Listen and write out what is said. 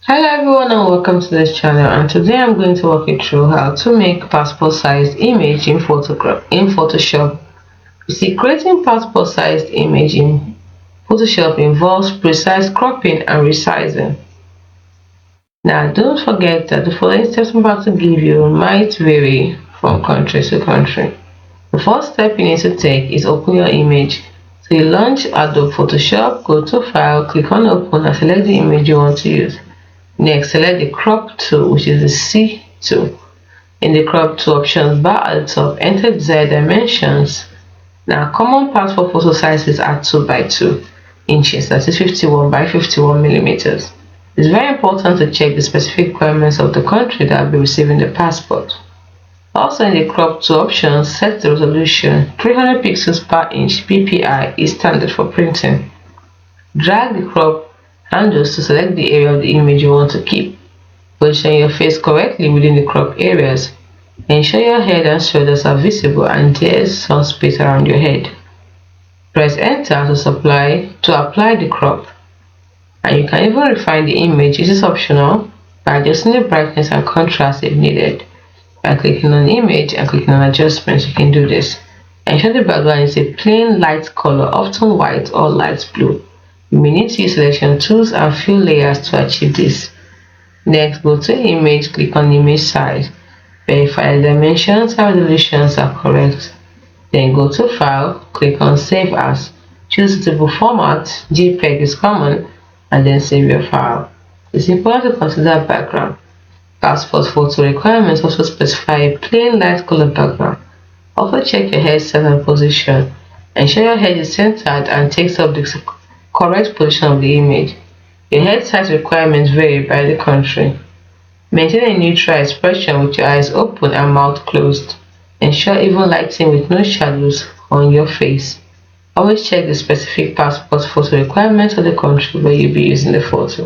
Hello everyone and welcome to this channel, and today I'm going to walk you through how to make passport sized image in Photoshop. You see, creating passport sized image in Photoshop involves precise cropping and resizing. Now don't forget that the following steps I'm about to give you might vary from country to country. The first step you need to take is open your image. So you launch Adobe Photoshop, go to File, click on Open and select the image you want to use. Next, select the crop tool, which is the C tool. In the crop tool options bar at the top, enter desired dimensions. Now, common passport photo sizes are 2 by 2 inches, that is 51 by 51 millimeters. It's very important to check the specific requirements of the country that will be receiving the passport. Also, in the crop tool options, set the resolution. 300 pixels per inch PPI is standard for printing. Drag the crop handles to select the area of the image you want to keep. Position your face correctly within the crop areas. Ensure your head and shoulders are visible and there's some space around your head. Press enter to apply the crop. And you can even refine the image. This is optional by adjusting the brightness and contrast if needed. By clicking on image and clicking on adjustments, you can do this. Ensure the background is a plain light color, often white or light blue. You may need to use selection tools and fill layers to achieve this. Next, go to image, click on image size. Verify the dimensions and resolutions are correct. Then go to File, click on Save As. Choose suitable format, JPEG is common, and then save your file. It's important to consider background. Passport photo requirements also specify a plain light color background. Also check your head size and position. Ensure your head is centered and takes up the correct position of the image. Your head size requirements vary by the country. Maintain a neutral expression with your eyes open and mouth closed. Ensure even lighting with no shadows on your face. Always check the specific passport photo requirements of the country where you'll be using the photo.